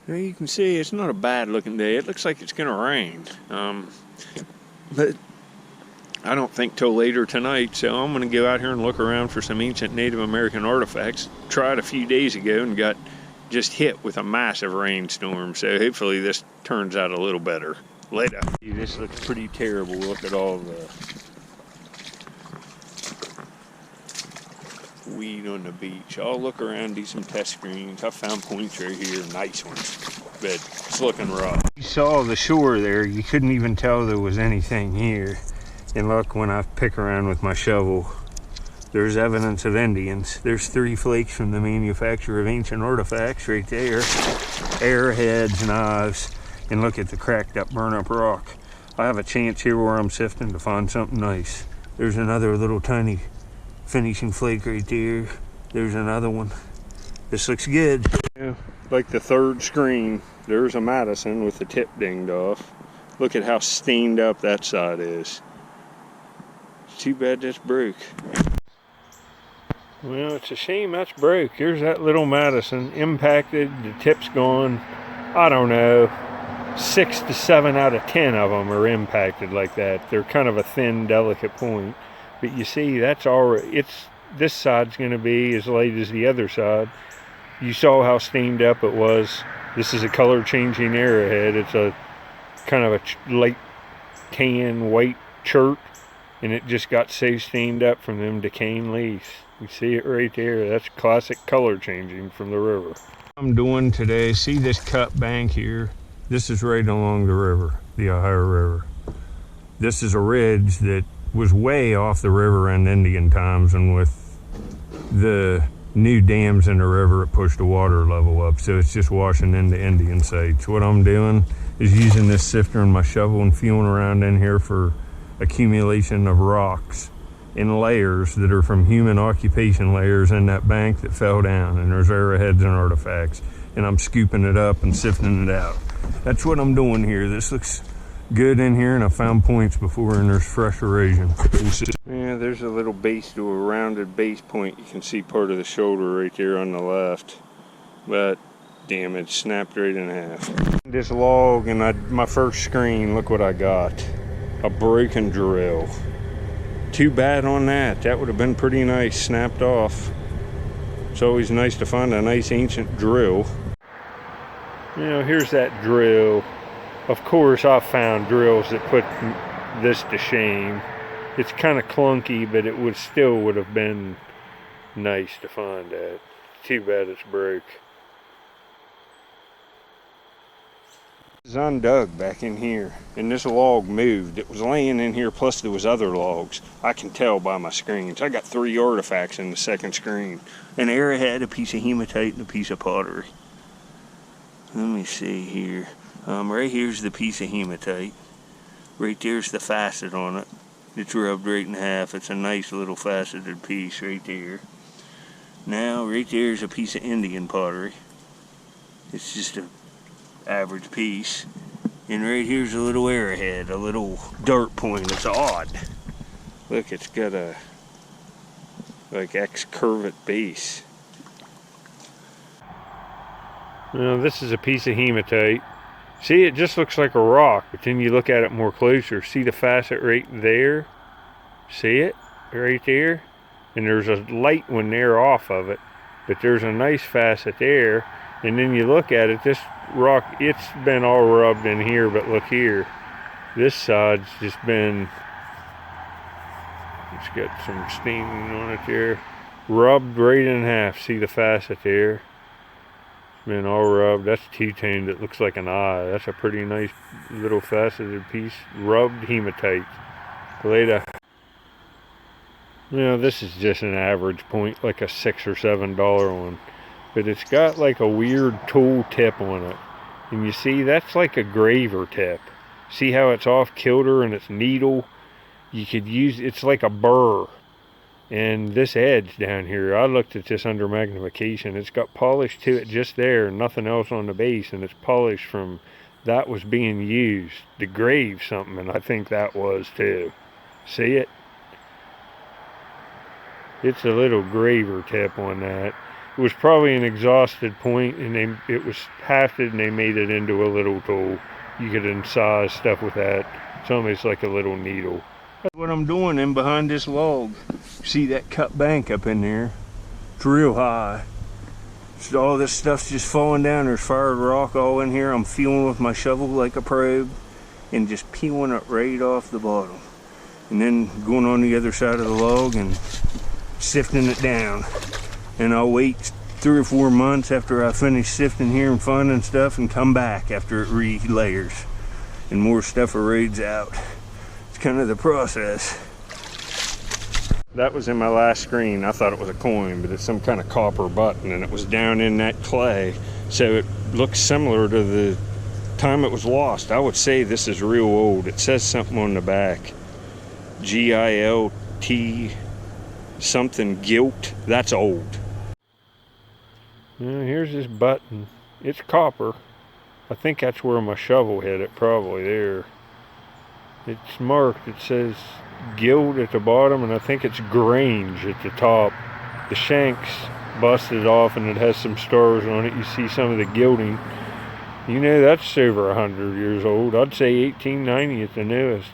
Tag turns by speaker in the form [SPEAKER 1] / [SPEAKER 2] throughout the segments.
[SPEAKER 1] Now you can see it's not a bad looking day. It looks like it's going to rain. But I don't think till later tonight, so I'm going to go out here and look around for some ancient Native American artifacts. Tried a few days ago and got just hit with a massive rainstorm, so hopefully this turns out a little better. Later. This looks pretty terrible. Look at all the weed on the beach. I'll look around, do some test screens. I found points right here, nice ones, but it's looking rough. You saw the shore there, you couldn't even tell there was anything here. And look, when I pick around with my shovel, there's evidence of Indians. There's 3 flakes from the manufacture of ancient artifacts right there. Arrowheads, knives, and look at the cracked up, burn up rock. I have a chance here where I'm sifting to find something nice. There's another little tiny finishing flake right there. There's another one. This looks good. Yeah, like the 3rd screen, there's a Madison with the tip dinged off. Look at how stained up that side is. It's too bad that's broke. Well, it's a shame that's broke. Here's that little Madison, impacted, the tip's gone. I don't know, 6 to 7 out of 10 of them are impacted like that. They're kind of a thin, delicate point. But you see, that's already, this side's going to be as light as the other side. You saw how stained up it was. This is a color changing arrowhead. It's a kind of a light tan white chert, and it just got so stained up from them decaying leaves. You see it right there. That's classic color changing from the river. I'm doing today, see this cut bank here? This is right along the river, the Ohio River. This is a ridge that was way off the river in Indian times, and with the new dams in the river, it pushed the water level up, so it's just washing into Indian sites. What I'm doing is using this sifter and my shovel and feeling around in here for accumulation of rocks in layers that are from human occupation layers in that bank that fell down, and there's arrowheads and artifacts, and I'm scooping it up and sifting it out. That's what I'm doing here. This looks good in here, and I found points before, and there's fresh erosion. Yeah, there's a little base to a rounded base point. You can see part of the shoulder right there on the left, but damn, it snapped right in half. This log and my first screen, look what I got. A broken drill. Too bad on that. That would have been pretty nice, snapped off. It's always nice to find a nice ancient drill. You know, here's that drill. Of course, I've found drills that put this to shame. It's kind of clunky, but it would have been nice to find that. Too bad it's broke. It's undug back in here, and this log moved. It was laying in here, plus there was other logs. I can tell by my screens. I got 3 artifacts in the 2nd screen. An arrowhead, a piece of hematite, and a piece of pottery. Let me see here. Right here's the piece of hematite. Right there's the facet on it. It's rubbed right in half. It's a nice little faceted piece right there. Now, right there's a piece of Indian pottery. It's just a average piece. And right here's a little arrowhead, a little dart point. It's odd. Look, it's got a like excurvate base. Now this is a piece of hematite. See, it just looks like a rock, but then you look at it more closer. See the facet right there? See it? Right there? And there's a light one there off of it, but there's a nice facet there. And then you look at it, this rock, it's been all rubbed in here, but look here. This side's just been, it's got some staining on it there. Rubbed right in half. See the facet there? It's been all rubbed. That's two-toned. It looks like an eye. That's a pretty nice little faceted piece. Rubbed hematite. Later. You know, this is just an average point, like a $6 or $7 one. But it's got like a weird tool tip on it. And you see, that's like a graver tip. See how it's off kilter and it's needle? You could use, it's like a burr. And this edge down here, I looked at this under magnification. It's got polish to it just there, nothing else on the base. And it's polished from, that was being used to grave something. And I think that was too. See it? It's a little graver tip on that. It was probably an exhausted point, and it was hafted, and they made it into a little tool. You could incise stuff with that. It's almost like a little needle. That's what I'm doing in behind this log. See that cut bank up in there? It's real high. So all this stuff's just falling down. There's fired rock all in here. I'm feeling with my shovel like a probe and just peeling it right off the bottom. And then going on the other side of the log and sifting it down. And I'll wait 3 or 4 months after I finish sifting here and finding stuff and come back after it re-layers and more stuff erodes out. It's kind of the process. That was in my last screen. I thought it was a coin, but it's some kind of copper button, and it was down in that clay. So it looks similar to the time it was lost. I would say this is real old. It says something on the back. G-I-L-T something gilt. That's old. Here's this button. It's copper. I think that's where my shovel hit it, probably there. It's marked. It says gilt at the bottom, and I think it's Grange at the top. The shank's busted off, and it has some stars on it. You see some of the gilding. You know, that's over 100 years old. I'd say 1890 at the newest.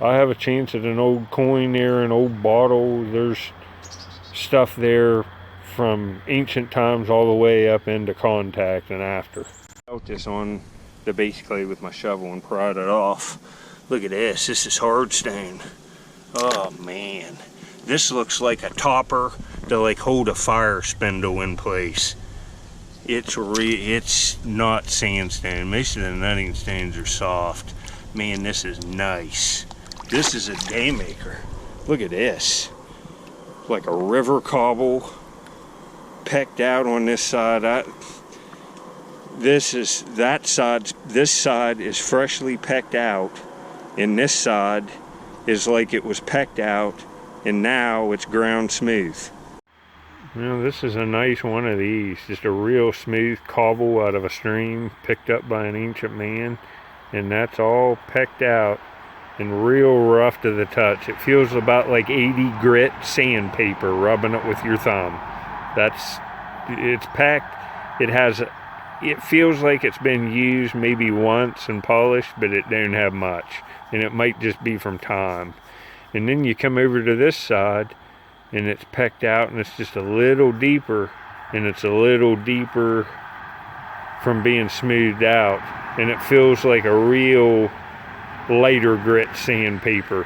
[SPEAKER 1] I have a chance at an old coin there, an old bottle. There's stuff there from ancient times all the way up into contact and after. I put this on the base clay with my shovel and pried it off. Look at this. This is hard stone. Oh man, this looks like a topper to like hold a fire spindle in place. It's not sandstone. Most of the nutting stones are soft. Man, this is nice. This is a day maker. Look at this. Like a river cobble pecked out on this side. This side is freshly pecked out, and this side is like it was pecked out, and now it's ground smooth. Well, this is a nice one of these. Just a real smooth cobble out of a stream picked up by an ancient man, and that's all pecked out and real rough to the touch. It feels about like 80 grit sandpaper rubbing it with your thumb. It's packed. It feels like it's been used maybe once and polished, but it don't have much, and it might just be from time. And then you come over to this side, and it's pecked out, and it's just a little deeper, and it's a little deeper from being smoothed out, and it feels like a real lighter grit sandpaper.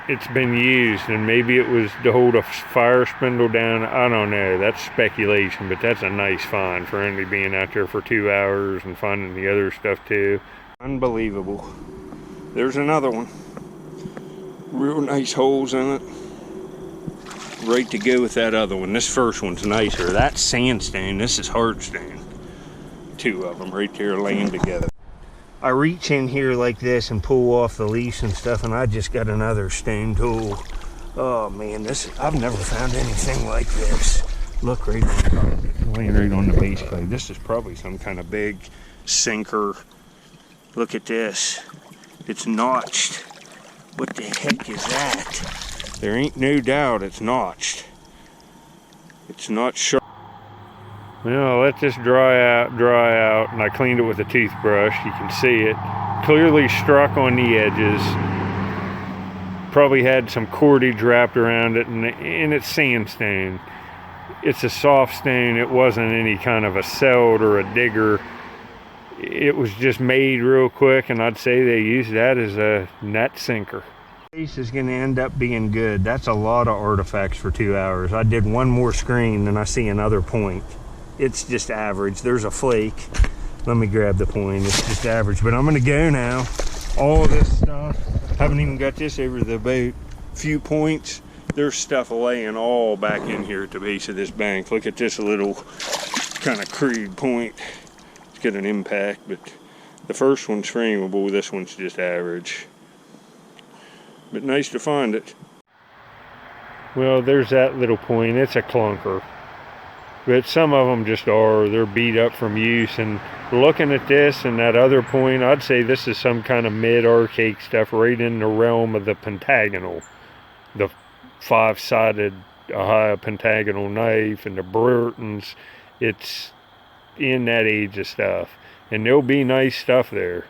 [SPEAKER 1] It's been used, and maybe it was to hold a fire spindle down. I don't know. That's speculation, but that's a nice find for only being out there for 2 hours and finding the other stuff too. Unbelievable. There's another one. Real nice holes in it. Right to go with that other one. This first one's nicer. That's sandstone. This is hardstone. 2 of them right there laying together. I reach in here like this and pull off the leaves and stuff, and I just got another stone tool. Oh man, I've never found anything like this. Look right on top, laying right on the base plate. This is probably some kind of big sinker. Look at this. It's notched. What the heck is that? There ain't no doubt it's notched. It's not sharp. Well, I let this dry out, and I cleaned it with a toothbrush. You can see it clearly struck on the edges. Probably had some cordage wrapped around it, and it's sandstone. It's a soft stone. It wasn't any kind of a celled or a digger. It was just made real quick, and I'd say they used that as a net sinker. This is going to end up being good. That's a lot of artifacts for 2 hours. I did one more screen, and I see another point. It's just average. There's a flake. Let me grab the point. It's just average, but I'm going to go now. All of this stuff, haven't even got this over the boat. Few points. There's stuff laying all back in here at the base of this bank. Look at this little kind of crude point. It's got an impact, but the first one's frameable. This one's just average. But nice to find it. Well, there's that little point. It's a clunker. But some of them just are. They're beat up from use. And looking at this and that other point, I'd say this is some kind of mid-archaic stuff right in the realm of the pentagonal. The 5-sided Ohio pentagonal knife and the Burtons. It's in that age of stuff. And there'll be nice stuff there.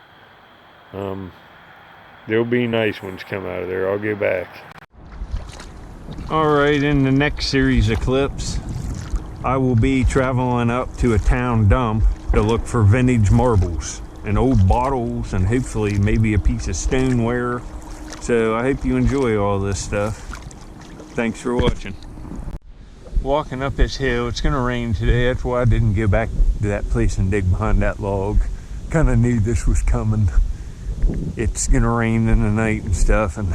[SPEAKER 1] There'll be nice ones come out of there. I'll get back. Alright, in the next series of clips, I will be traveling up to a town dump to look for vintage marbles and old bottles and hopefully maybe a piece of stoneware. So I hope you enjoy all this stuff. Thanks for watching. Walking up this hill, it's gonna rain today. That's why I didn't go back to that place and dig behind that log. Kind of knew this was coming. It's gonna rain in the night and stuff, and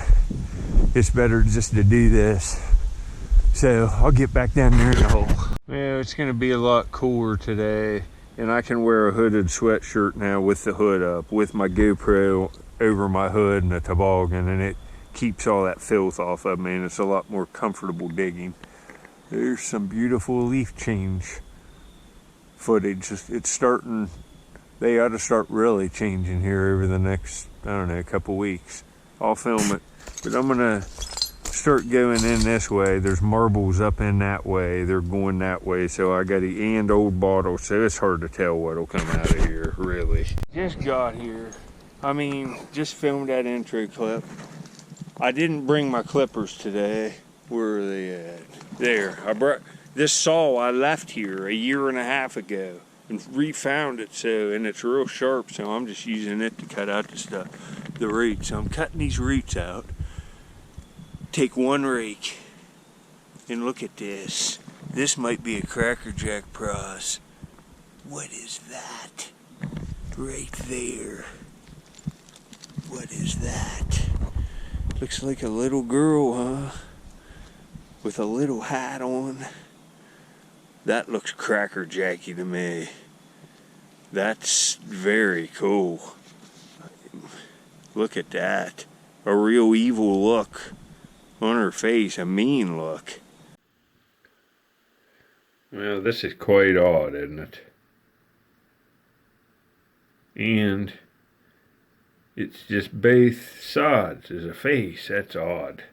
[SPEAKER 1] it's better just to do this. So I'll get back down there in the hole. Well, it's gonna be a lot cooler today, and I can wear a hooded sweatshirt now with the hood up, with my GoPro over my hood and a toboggan, and it keeps all that filth off of me, and it's a lot more comfortable digging. There's some beautiful leaf change footage. It's starting, they ought to start really changing here over the next, I don't know, couple weeks. I'll film it, but I'm gonna start going in this way. There's marbles up in that way. They're going that way, so I got and old bottles, so it's hard to tell what'll come out of here, really. Just got here. I mean, just filmed that intro clip. I didn't bring my clippers today. Where are they at? There. I brought this saw I left here 1.5 years ago and refound it, so, and it's real sharp, so I'm just using it to cut out the stuff, the roots. So I'm cutting these roots out. Take one rake and look at this. This might be a crackerjack prize. What is that? Right there. What is that? Looks like a little girl, huh? With a little hat on. That looks crackerjacky to me. That's very cool. Look at that. A real evil look on her face, a mean look. Well, this is quite odd, isn't it? And it's just both sides as a face. That's odd.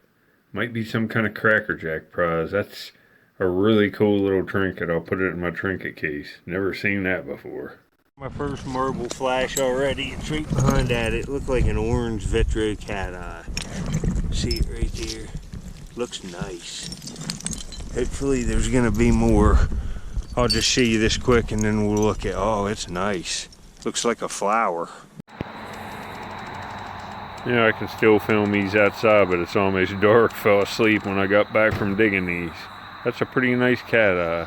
[SPEAKER 1] Might be some kind of crackerjack prize. That's a really cool little trinket. I'll put it in my trinket case. Never seen that before. My first marble flash already. It's right behind that. It looked like an orange vitro cat eye. See it right there? Looks nice. Hopefully there's gonna be more. I'll just show you this quick and then we'll look at, oh, it's nice. Looks like a flower. Yeah, I can still film these outside, but it's almost dark. Fell asleep when I got back from digging these. That's a pretty nice cat eye.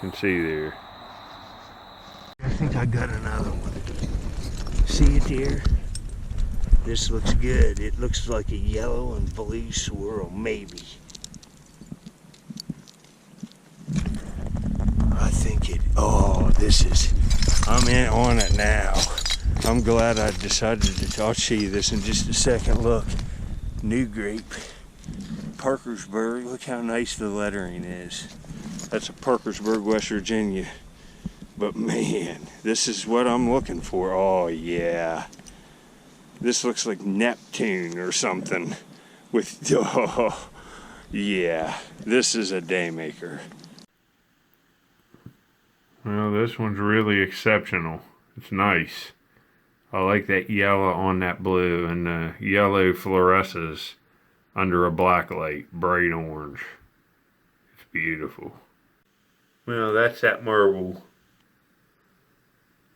[SPEAKER 1] You can see there. I think I got another one. See it there? This looks good. It looks like a yellow and blue squirrel, maybe. I think it, oh, this is, I'm in on it now. I'm glad I decided to, I'll show you this in just a second. Look, new grape, Parkersburg. Look how nice the lettering is. That's a Parkersburg, West Virginia. But man, this is what I'm looking for. Oh yeah. This looks like Neptune or something. With, oh yeah, this is a day maker. Well, this one's really exceptional. It's nice. I like that yellow on that blue, and the yellow fluoresces under a black light, bright orange. It's beautiful. Well, that's that marble.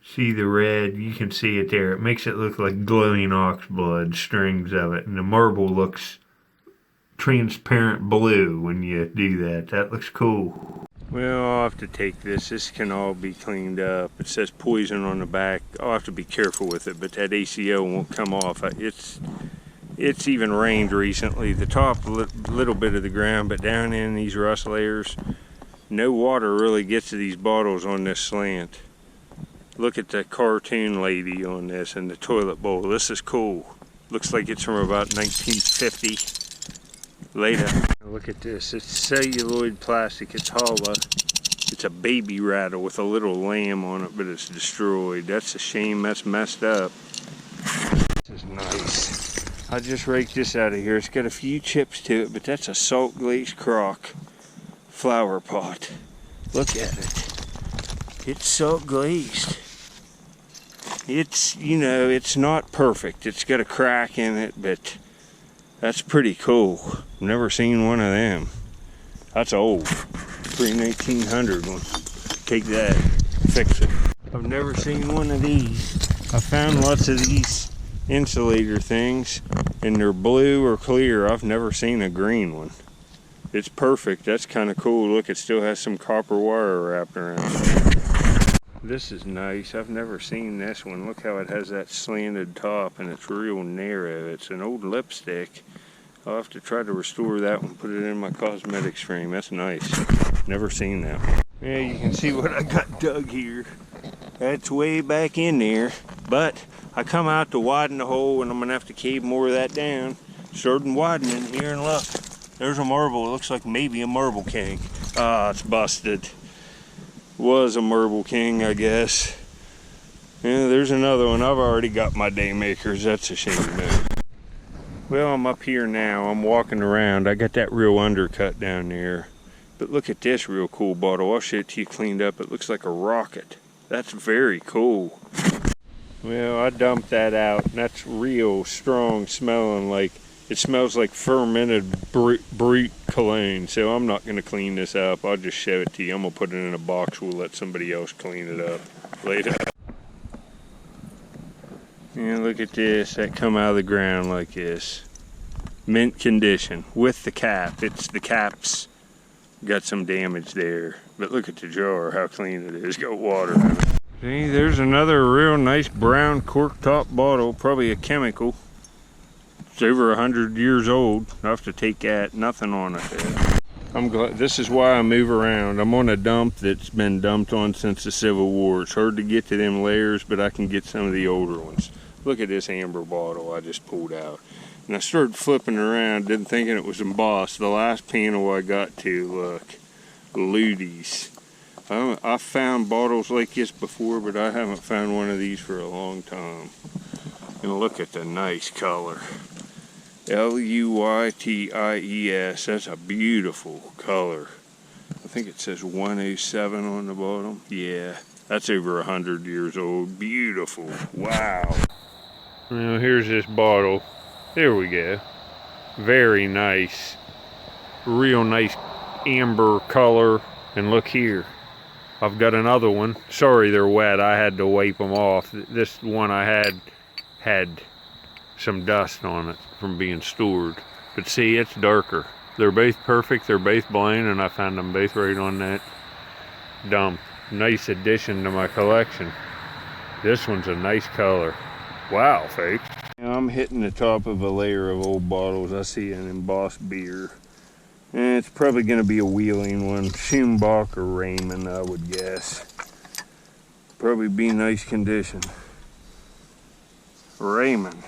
[SPEAKER 1] See the red? You can see it there. It makes it look like glowing ox blood, strings of it, and the marble looks transparent blue when you do that. That looks cool. Well, I'll have to take this. This can all be cleaned up. It says poison on the back. I'll have to be careful with it, but that ACO won't come off. It's even rained recently. The top little bit of the ground, but down in these rust layers, no water really gets to these bottles on this slant. Look at the cartoon lady on this and the toilet bowl. This is cool. Looks like it's from about 1950. Later. Look at this. It's celluloid plastic. It's hollow. It's a baby rattle with a little lamb on it, but it's destroyed. That's a shame. That's messed up. This is nice. I just raked this out of here. It's got a few chips to it, but that's a salt glazed crock flower pot. Look at it. It's salt glazed. It's, you know, it's not perfect. It's got a crack in it, but that's pretty cool. Never seen one of them. That's old. Pre-1900 one. Take that. Fix it. I've never seen one of these. I found lots of these insulator things, and they're blue or clear. I've never seen a green one. It's perfect. That's kind of cool. Look, it still has some copper wire wrapped around it. This is nice. I've never seen this one. Look how it has that slanted top, and it's real narrow. It's an old lipstick. I'll have to try to restore that one, put it in my cosmetics frame. That's nice. Never seen that one. Yeah, you can see what I got dug here. That's way back in there, but I come out to widen the hole, and I'm gonna have to cave more of that down. Starting widening here, and look, there's a marble. It looks like maybe a marble king. Ah, it's busted. Was a marble king, I guess. Yeah, there's another one. I've already got my day makers. That's a shame, man. Well, I'm up here now. I'm walking around. I got that real undercut down there. But look at this real cool bottle. I'll show it to you cleaned up. It looks like a rocket. That's very cool. Well, I dumped that out, and that's real strong smelling. Like, it smells like fermented brute cologne. So I'm not going to clean this up. I'll just show it to you. I'm going to put it in a box. We'll let somebody else clean it up later. Yeah, look at this. That come out of the ground like this. Mint condition with the cap. It's the caps. Got some damage there. But look at the jar, how clean it is. Got water in it. See, there's another real nice brown cork top bottle. Probably a chemical. It's over 100 years old. I have to take that. Nothing on it there. I'm glad. This is why I move around. I'm on a dump that's been dumped on since the Civil War. It's hard to get to them layers, but I can get some of the older ones. Look at this amber bottle I just pulled out. And I started flipping around, didn't thinking it was embossed. The last panel I got to, look, Oddities. I've found bottles like this before, but I haven't found one of these for a long time. And look at the nice color. Luyties. That's a beautiful color. I think it says 107 on the bottom. Yeah, that's over 100 years old. Beautiful. Wow. Now here's this bottle. There we go. Very nice. Real nice amber color. And look here. I've got another one. Sorry they're wet. I had to wipe them off. This one I had some dust on it from being stored. But see, it's darker. They're both perfect. They're both blown, and I found them both right on that dump. Nice addition to my collection. This one's a nice color. Wow, folks. Now I'm hitting the top of a layer of old bottles. I see an embossed beer. And it's probably going to be a Wheeling one. Schumbach or Raymond, I would guess. Probably be nice condition. Raymond.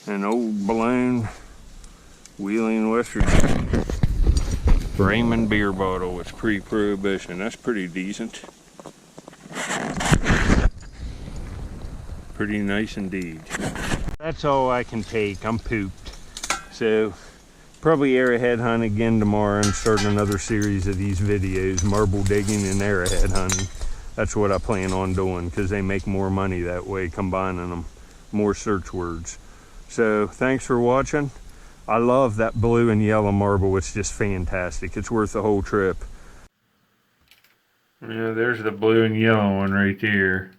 [SPEAKER 1] An old balloon. Wheeling, West Virginia. Raymond beer bottle. It's pre-prohibition. That's pretty decent. Pretty nice indeed. That's all I can take. I'm pooped. So, probably arrowhead hunt again tomorrow and start another series of these videos, marble digging and arrowhead hunting. That's what I plan on doing because they make more money that way, combining them. More search words. So, thanks for watching. I love that blue and yellow marble. It's just fantastic. It's worth the whole trip. Yeah, there's the blue and yellow one right there.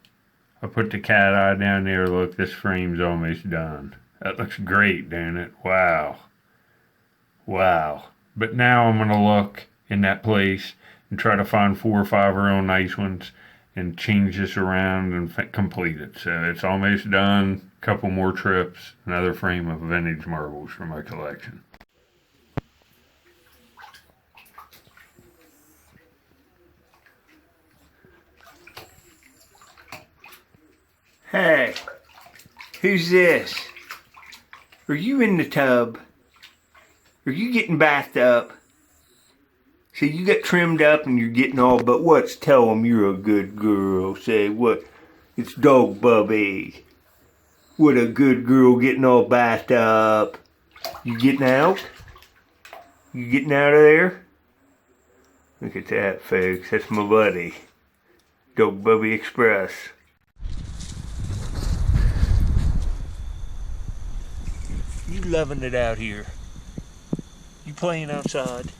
[SPEAKER 1] I put the cat eye down there. Look, this frame's almost done. That looks great, don't it? Wow. Wow. But now I'm going to look in that place and try to find 4 or 5 real nice ones and change this around and complete it. So it's almost done. A couple more trips. Another frame of vintage marbles for my collection. Hey, who's this? Are you in the tub? Are you getting bathed up? So you got trimmed up and you're getting all but what's? Tell them you're a good girl. Say what? It's Dog Bubby. What a good girl, getting all bathed up. You getting out? You getting out of there? Look at that, folks. That's my buddy. Dog Bubby Express. You loving it out here? You playing outside?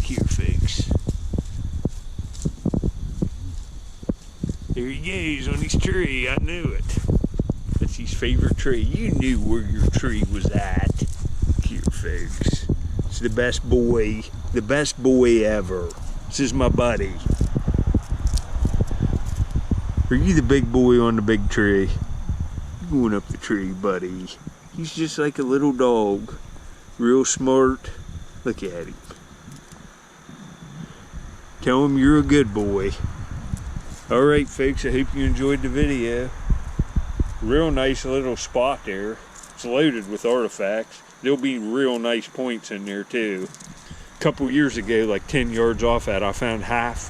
[SPEAKER 1] Here, folks. There he goes on his tree. I knew it. That's his favorite tree. You knew where your tree was at. Here, folks. It's the best boy ever. This is my buddy. Are you the big boy on the big tree? You going up the tree, buddy. He's just like a little dog. Real smart. Look at him. Tell him you're a good boy. Alright, folks, I hope you enjoyed the video. Real nice little spot there. It's loaded with artifacts. There'll be real nice points in there too. A couple years ago, like 10 yards off that, I found half,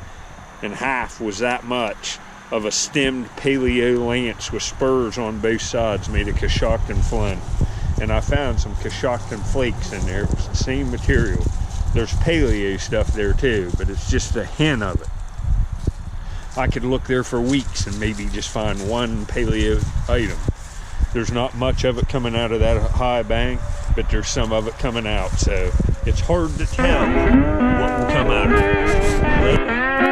[SPEAKER 1] and half was that much of a stemmed paleo lance with spurs on both sides made of Cousteau flint. And I found some Cousteau flakes in there. It was the same material. There's paleo stuff there too, but it's just a hint of it. I could look there for weeks and maybe just find one paleo item. There's not much of it coming out of that high bank, but there's some of it coming out, so it's hard to tell what will come out of it.